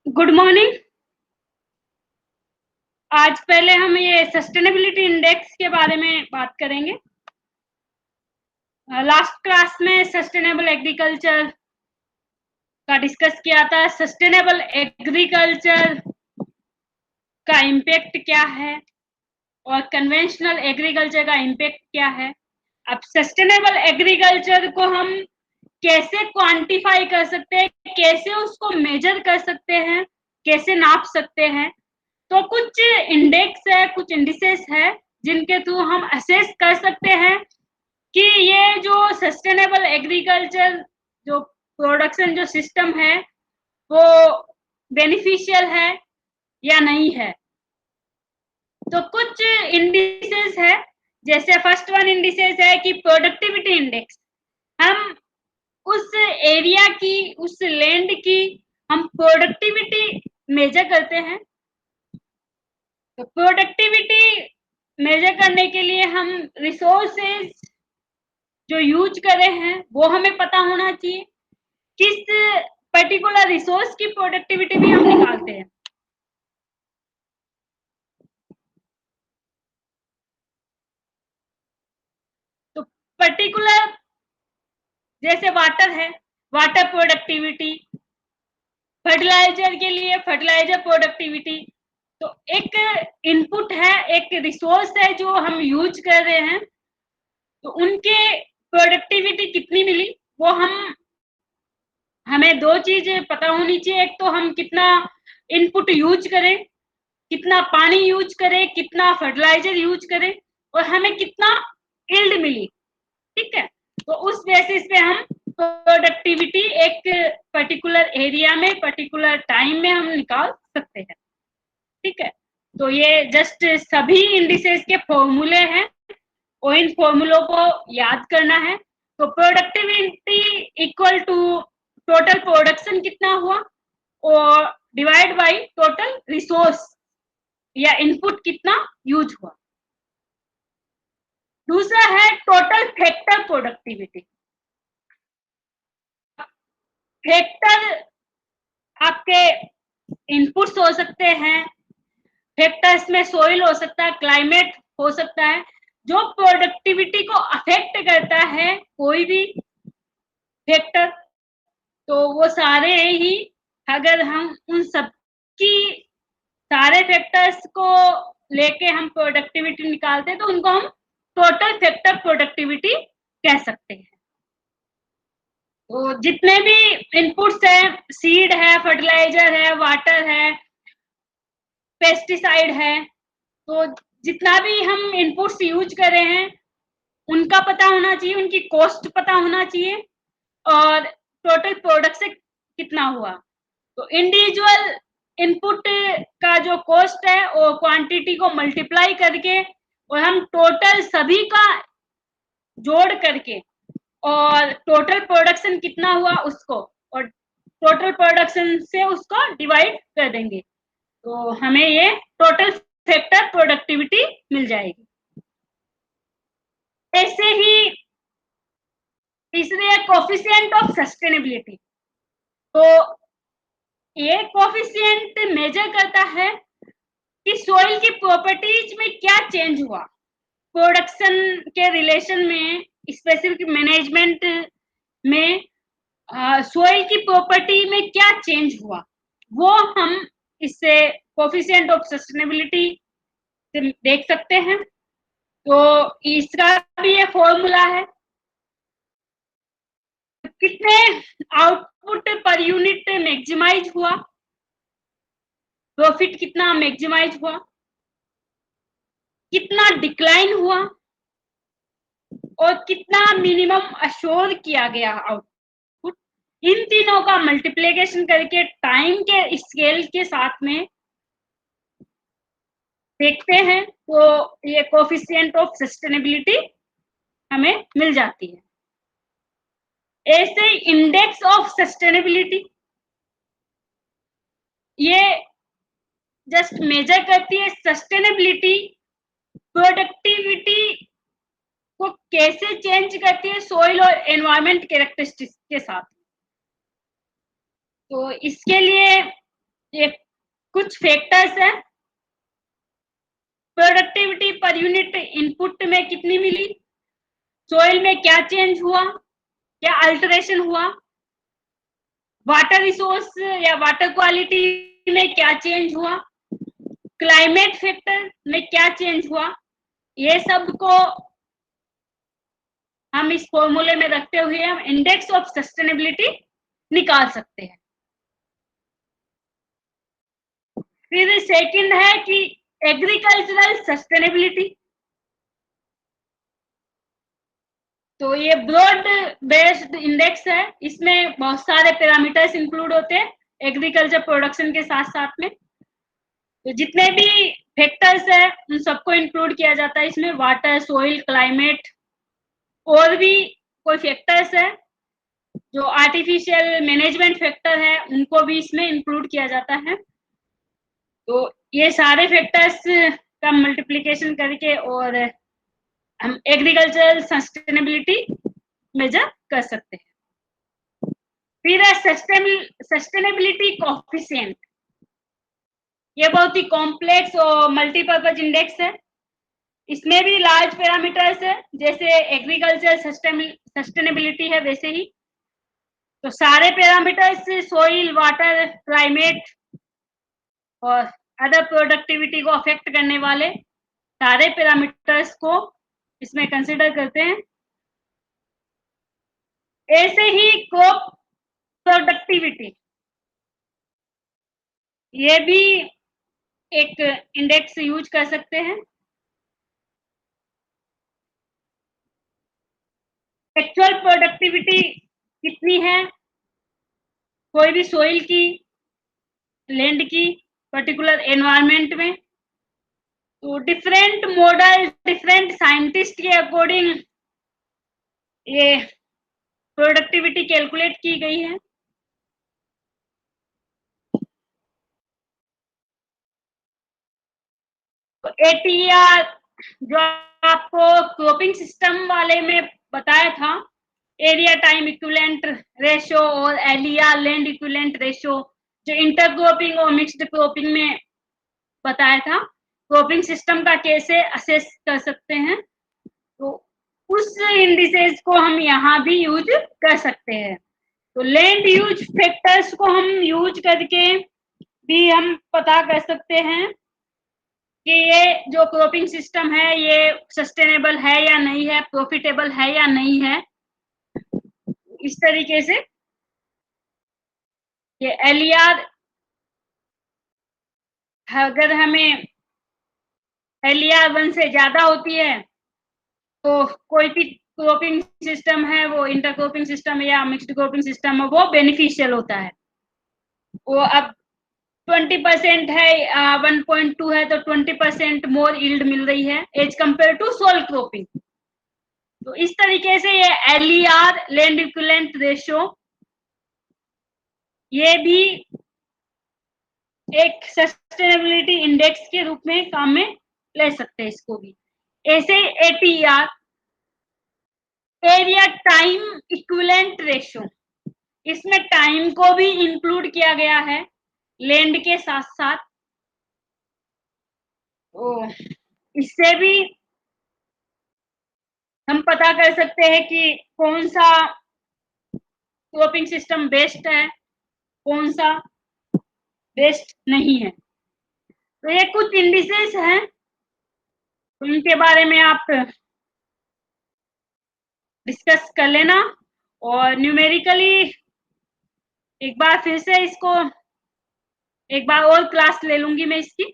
Good morning. आज पहले हम ये सस्टेनेबिलिटी इंडेक्स के बारे में बात करेंगे। लास्ट क्लास में सस्टेनेबल एग्रीकल्चर का डिस्कस किया था। सस्टेनेबल एग्रीकल्चर का इम्पैक्ट क्या है और कन्वेंशनल एग्रीकल्चर का इम्पैक्ट क्या है। अब सस्टेनेबल एग्रीकल्चर को हम कैसे क्वांटिफाई कर सकते हैं, कैसे उसको मेजर कर सकते हैं, कैसे नाप सकते हैं। तो कुछ इंडेक्स है, कुछ इंडिसेस है जिनके थ्रू हम असेस कर सकते हैं कि ये जो सस्टेनेबल एग्रीकल्चर जो प्रोडक्शन जो सिस्टम है वो बेनिफिशियल है या नहीं है। तो कुछ इंडिसेस है, जैसे फर्स्ट वन इंडिसेस है कि प्रोडक्टिविटी इंडेक्स। हम उस एरिया की, उस लैंड की हम प्रोडक्टिविटी मेजर करते हैं। तो प्रोडक्टिविटी मेजर करने के लिए हम रिसोर्सेज जो यूज कर रहे हैं वो हमें पता होना चाहिए। किस पर्टिकुलर रिसोर्स की प्रोडक्टिविटी भी हम निकालते हैं। तो पर्टिकुलर जैसे वाटर है, वाटर प्रोडक्टिविटी, फर्टिलाइजर के लिए फर्टिलाइजर प्रोडक्टिविटी। तो एक इनपुट है, एक रिसोर्स है जो हम यूज कर रहे हैं, तो उनके प्रोडक्टिविटी कितनी मिली वो हमें दो चीजें पता होनी चाहिए। एक तो हम कितना इनपुट यूज करें, कितना पानी यूज करें, कितना फर्टिलाइजर यूज करें और हमें कितना यील्ड मिली। ठीक है, तो उस बेसिस पे हम प्रोडक्टिविटी एक पर्टिकुलर एरिया में, पर्टिकुलर टाइम में हम निकाल सकते हैं। ठीक है, तो ये जस्ट सभी इंडिसेस के फॉर्मूले हैं और इन फॉर्मूलों को याद करना है। तो productivity equal to total production कितना हुआ और डिवाइड बाय टोटल रिसोर्स या इनपुट कितना यूज हुआ। दूसरा है टोटल फैक्टर प्रोडक्टिविटी। फैक्टर आपके इनपुट्स हो सकते हैं, फैक्टर्स में सोइल हो सकता है, क्लाइमेट हो सकता है। जो प्रोडक्टिविटी को अफेक्ट करता है कोई भी फैक्टर, तो वो सारे ही, अगर हम उन सबकी सारे फैक्टर्स को लेके हम प्रोडक्टिविटी निकालते हैं तो उनको हम टोटल फैक्टर प्रोडक्टिविटी कह सकते हैं। तो जितने भी इनपुट्स हैं, सीड है, फर्टिलाइजर है, वाटर है, पेस्टिसाइड है, तो जितना भी हम इनपुट्स यूज कर रहे हैं उनका पता होना चाहिए, उनकी कॉस्ट पता होना चाहिए और टोटल प्रोडक्शन कितना हुआ। तो इंडिविजुअल इनपुट का जो कॉस्ट है वो क्वांटिटी को मल्टीप्लाई करके और हम टोटल सभी का जोड़ करके और टोटल प्रोडक्शन कितना हुआ उसको और टोटल प्रोडक्शन से उसको डिवाइड कर देंगे, तो हमें ये टोटल फैक्टर प्रोडक्टिविटी मिल जाएगी। ऐसे ही तीसरी है कोफिशिएंट ऑफ सस्टेनेबिलिटी। तो ये कोफिशिएंट मेजर करता है कि सॉइल की प्रॉपर्टीज में क्या चेंज हुआ प्रोडक्शन के रिलेशन में, स्पेसिफिक मैनेजमेंट में सॉइल की प्रॉपर्टी में क्या चेंज हुआ, वो हम इससे कोफिशिएंट ऑफ सस्टेनेबिलिटी से देख सकते हैं। तो इसका भी ये फॉर्मूला है, कितने आउटपुट पर यूनिट मैक्सिमाइज हुआ, प्रॉफिट कितना मैक्सिमाइज हुआ, कितना डिक्लाइन हुआ और कितना मिनिमम अश्योर किया गया आउटपुट। इन तीनों का मल्टीप्लिकेशन करके टाइम के स्केल के साथ में देखते हैं तो ये कोफिशिएंट ऑफ सस्टेनेबिलिटी हमें मिल जाती है। ऐसे इंडेक्स ऑफ सस्टेनेबिलिटी ये जस्ट मेजर करती है सस्टेनेबिलिटी, प्रोडक्टिविटी को कैसे चेंज करती है सोइल और एनवायरमेंट कैरेक्टरिस्टिक्स के साथ। तो इसके लिए ये कुछ फैक्टर्स हैं। प्रोडक्टिविटी पर यूनिट इनपुट में कितनी मिली, सोइल में क्या चेंज हुआ, क्या अल्टरेशन हुआ, वाटर रिसोर्स या वाटर क्वालिटी में क्या चेंज हुआ, क्लाइमेट फैक्टर में क्या चेंज हुआ, ये सब को हम इस फॉर्मूले में रखते हुए हम इंडेक्स ऑफ सस्टेनेबिलिटी निकाल सकते हैं। फिर सेकंड है कि एग्रीकल्चरल सस्टेनेबिलिटी। तो ये ब्रॉड बेस्ड इंडेक्स है, इसमें बहुत सारे पैरामीटर्स इंक्लूड होते हैं एग्रीकल्चर प्रोडक्शन के साथ साथ में। तो जितने भी फैक्टर्स है उन सबको इंक्लूड किया जाता है इसमें, वाटर, सोइल, क्लाइमेट, और भी कोई फैक्टर्स है जो आर्टिफिशियल मैनेजमेंट फैक्टर है उनको भी इसमें इंक्लूड किया जाता है। तो ये सारे फैक्टर्स का मल्टीप्लिकेशन करके और हम एग्रीकल्चरल सस्टेनेबिलिटी मेजर कर सकते हैं। फिर है सस्टेनेबिलिटी कोएफिशिएंट। ये बहुत ही कॉम्प्लेक्स और मल्टीपर्पज इंडेक्स है, इसमें भी लार्ज पैरामीटर्स है, जैसे एग्रीकल्चर सस्टेनेबिलिटी है वैसे ही। तो सारे पैरामीटर्स सोइल, वाटर, क्लाइमेट और अदर प्रोडक्टिविटी को अफेक्ट करने वाले सारे पैरामीटर्स को इसमें कंसिडर करते हैं। ऐसे ही क्रॉप प्रोडक्टिविटी, ये भी एक इंडेक्स यूज कर सकते हैं। एक्चुअल प्रोडक्टिविटी कितनी है कोई भी सोइल की, लैंड की, पर्टिकुलर एनवायरनमेंट में। तो डिफरेंट मॉडल, डिफरेंट साइंटिस्ट के अकॉर्डिंग ये प्रोडक्टिविटी कैलकुलेट की गई है। तो एटीआर जो आपको क्रॉपिंग सिस्टम वाले में बताया था, एरिया टाइम इक्विवेलेंट रेशियो, और एलईआर लैंड इक्विवेलेंट रेशियो, जो इंटरक्रॉपिंग और मिक्स्ड क्रॉपिंग में बताया था, क्रॉपिंग सिस्टम का कैसे असेस कर सकते हैं। तो उस इंडिसेस को हम यहाँ भी यूज कर सकते हैं। तो लैंड यूज फैक्टर्स को हम यूज करके भी हम पता कर सकते हैं कि ये जो क्रॉपिंग सिस्टम है ये सस्टेनेबल है या नहीं है, प्रॉफिटेबल है या नहीं है। इस तरीके से ये एलईआर, अगर हमें एलईआर 1 से ज्यादा होती है तो कोई भी क्रॉपिंग सिस्टम है, वो इंटरक्रॉपिंग सिस्टम या मिक्स्ड क्रॉपिंग सिस्टम है, वो बेनिफिशियल होता है। वो अब 20% है, 1.2 है, तो 20% मोर यील्ड मिल रही है as compare to sole cropping. तो इस तरीके से ये एलईआर लैंड इक्विवेलेंट रेशियो ये भी एक सस्टेनेबिलिटी इंडेक्स के रूप में काम में ले सकते हैं इसको भी। ऐसे ATR area time equivalent ratio, इसमें टाइम को भी इंक्लूड किया गया है लैंड के साथ साथ। तो इससे भी हम पता कर सकते हैं कि कौन सा क्रॉपिंग सिस्टम बेस्ट है, कौन सा बेस्ट नहीं है। तो ये कुछ इंडिसेस हैं, तो इनके बारे में आप डिस्कस कर लेना। और न्यूमेरिकली एक बार फिर से इसको एक बार और क्लास ले लूंगी मैं इसकी।